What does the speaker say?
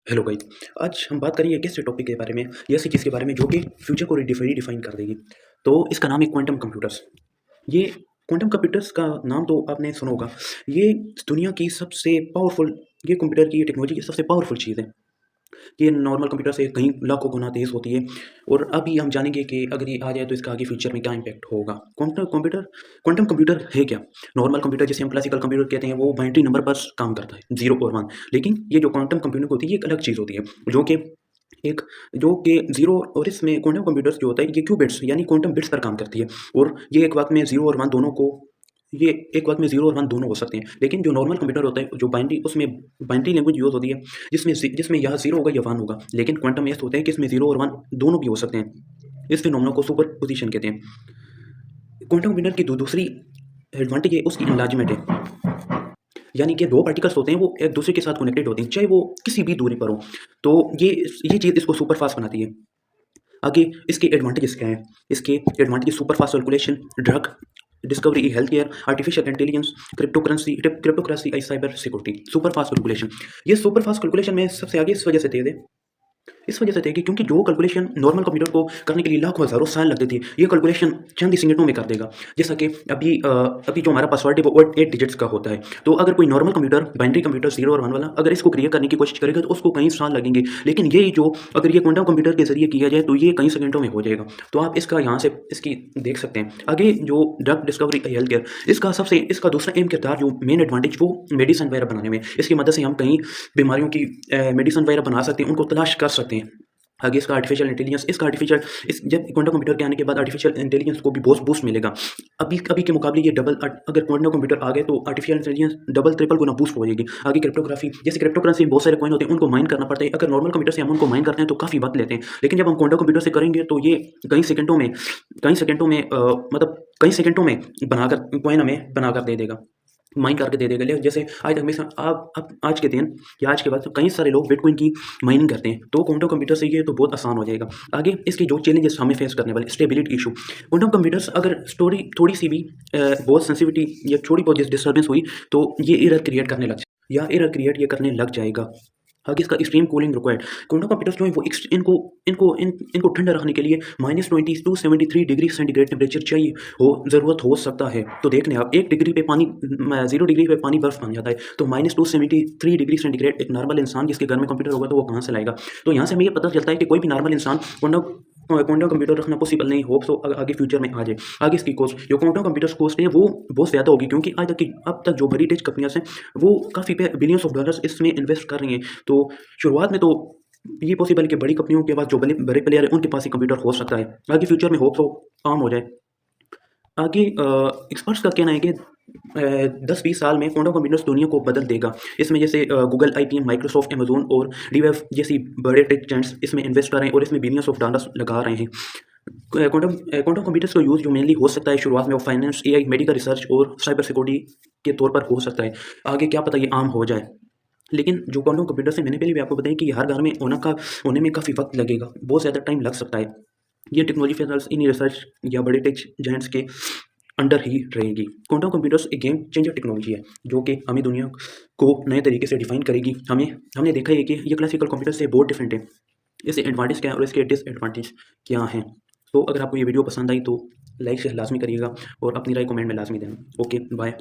Hello guys. आज हम बात करेंगे एक ऐसे टॉपिक के बारे में, या ऐसी चीज़ के बारे में जो कि फ्यूचर को रिडिफाइन कर देगी। तो इसका नाम है क्वांटम कंप्यूटर्स। ये क्वांटम कंप्यूटर्स का नाम तो आपने सुना होगा। ये दुनिया की सबसे पावरफुल, ये कंप्यूटर की टेक्नोलॉजी की सबसे पावरफुल चीज़ है। ये नॉर्मल कंप्यूटर से कहीं लाखों गुना तेज़ होती है। और अभी हम जानेंगे कि अगर ये आ जाए तो इसका आगे फ्यूचर में क्या इम्पैक्ट होगा। क्वांटम कंप्यूटर है क्या? नॉर्मल कंप्यूटर जिसे हम क्लासिकल कंप्यूटर कहते हैं वो बाइनरी नंबर पर काम करता है, 0 और 1। लेकिन ये जो क्वांटम कंप्यूटिंग होती है ये एक अलग चीज़ होती है, जो कि एक जो कि 0, और इसमें क्वांटम कंप्यूटर्स जो होता है ये क्यूबिट्स यानी क्वांटम बिट्स पर काम करती है। और ये एक वक़्त में 0 और 1 दोनों को ये एक वक़्त में 0 और 1 दोनों हो सकते हैं। लेकिन जो नॉर्मल कंप्यूटर होता है, जो बाइनरी, उसमें बाइनरी लैंग्वेज यूज़ होती है, जिसमें या 0 होगा या 1 होगा। लेकिन क्वांटम ऐसे होते हैं कि इसमें 0 और 1 दोनों भी हो सकते हैं। इस फिनोमेना को सुपरपोज़िशन कहते हैं। क्वांटम कंप्यूटर की दूसरी एडवांटेज है उसकी एनलार्जमेंट है। यानी कि 2 पार्टिकल्स होते हैं वो एक दूसरे के साथ कनेक्टेड होते हैं, चाहे वो किसी भी दूरी पर हो। तो ये चीज़ इसको सुपर फास्ट बनाती है। आगे इसके एडवांटेजेस क्या हैं? इसके advantages super fast calculation, drug discovery, health care, artificial intelligence, cryptocurrency, cyber security, super fast calculation. ये सुपर फास्ट कैलकुलेशन में सबसे आगे इस वजह से तेज़ है, इस वजह से थे कि क्योंकि जो कैलकुलेशन नॉर्मल कंप्यूटर को करने के लिए लाखों हज़ारों साल लगते थे, ये कैलकुलेशन चंद ही सेकंडों में कर देगा। जैसा कि अभी जो हमारा पासवर्ड है वो 8 डिजिट्स का होता है। तो अगर कोई नॉर्मल कंप्यूटर, बाइनरी कंप्यूटर 0 और 1 वाला, अगर इसको क्रिएट करने की कोशिश करेगा तो उसको कई साल लगेंगे। लेकिन ये जो अगर ये क्वांटम कंप्यूटर के ज़रिए किया जाए तो ये कई सेकंडों में हो जाएगा। तो आप इसका यहाँ से इसकी देख सकते हैं। आगे जो ड्रग डिस्कवरी, हेल्थ केयर, इसका दूसरा अहम किरदार, जो मेन एडवांटेज, वो मेडिसिन वगैरह बनाने में। इसकी मदद से हम कई बीमारियों की मेडिसिन वगैरह बना सकते हैं, उनको तलाश कर सकते हैं। आगे इसका आर्टिफिशियल इंटेलिजेंस, इस जब क्वांटम कंप्यूटर के आने के बाद आर्टिफिशियल इंटेलिजेंस को भी बहुत बूस्ट मिलेगा। अभी अभी के मुकाबले ये डबल, अगर क्वांटम कंप्यूटर आ गए तो आर्टिफिशियल इंटेलिजेंस डबल ट्रिपल गुना बूस्ट हो जाएगी। आगे क्रिप्टोग्राफी, जैसे क्रिप्टोकरेंसी में बहुत सारे कॉइन होते हैं, उनको माइन करना पड़ता है। अगर नॉर्मल कंप्यूटर से हम उनको माइन करते हैं तो काफ़ी वक्त लेते हैं, लेकिन जब हम क्वांटम कंप्यूटर से करेंगे तो ये कई सेकंडों में बनाकर कॉइन हमें बनाकर दे देगा, माइन करके दे देगा। जैसे आज तक में आप अब आज के दिन या आज के बाद तो कई सारे लोग बिटकॉइन की माइनिंग करते हैं, तो क्वांटम कंप्यूटर से ये तो बहुत आसान हो जाएगा। आगे इसके जो चैलेंजेस हमें फेस करने वाले, स्टेबिलिटी इशू। क्वांटम कंप्यूटर्स अगर थोड़ी सी भी बहुत सेंसिटिविटी या थोड़ी बहुत डिस्टर्बेंस हुई तो ये एरर क्रिएट ये करने लग जाएगा। आगे इसका extreme cooling required. Quantum computers जो है वो इनको ठंडा रखने के लिए -20 टू 73 डिग्री सेंटीग्रेड टेम्परेचर चाहिए, ज़रूरत हो सकता है। तो देख लें आप, 1 डिग्री पे पानी 0 डिग्री पे पानी बर्फ़ बन जाता है, तो -273 डिग्री सेंटीग्रेड एक नॉर्मल इंसान जिसके घर में कंप्यूटर होगा तो वो कहाँ से लाएगा? तो यहाँ से हमें ये पता चलता है कि कोई भी नॉर्मल इंसान क्वांटम कंप्यूटर रखना पॉसिबल नहीं। होप सो आगे फ्यूचर में आ जाए। आगे इसकी कॉस्ट, जो क्वांटम कंप्यूटर्स कॉस्ट है वो बहुत ज़्यादा होगी, क्योंकि अब तक जो बड़ी टेक कंपनियाँ हैं वो काफ़ी पे बिलियंस ऑफ डॉलर्स इसमें इन्वेस्ट कर रही हैं। तो शुरुआत में तो ये पॉसिबल है कि बड़ी कंपनियों के पास, जो बड़े बड़े प्लेयर हैं, उनके पास ही कंप्यूटर हो सकता है। आगे फ्यूचर में होप सो आम हो जाए। आगे एक्सपर्ट्स का कहना है कि 10-20 साल में क्वांटम कंप्यूटर्स दुनिया को बदल देगा। इसमें जैसे गूगल, IBM, माइक्रोसॉफ्ट, अमेज़न और डीवेव जैसी बड़े टेक जायंट्स इसमें इन्वेस्ट कर रहे हैं और इसमें बिलियंस ऑफ डॉलर्स लगा रहे हैं। क्वांटम कंप्यूटर्स का यूज़ जो मेनली हो सकता है शुरुआत में, वो फाइनेंस, AI, मेडिकल रिसर्च और साइबर सिक्योरिटी के तौर पर हो सकता है। आगे क्या पता ये आम हो जाए। लेकिन जो क्वांटम कंप्यूटर्स है, मैंने पहले भी आपको बताया कि ये हर घर में होने में काफ़ी वक्त लगेगा, बहुत ज़्यादा टाइम लग सकता है। ये टेक्नोलॉजी फिलहाल इन्हीं रिसर्च या बड़े टेक जायंट्स के अंडर ही रहेगी। क्वांटम कंप्यूटर्स एक गेम चेंजर टेक्नोलॉजी है, जो कि हमें दुनिया को नए तरीके से डिफाइन करेगी। हमने देखा है कि ये क्लासिकल कंप्यूटर से बहुत डिफरेंट है। इससे एडवांटेज क्या है और इसके डिसएडवांटेज क्या हैं। तो अगर आपको ये वीडियो पसंद आई तो लाइक से लाजमी करिएगा और अपनी राय कमेंट में लाजमी देना। Okay, bye.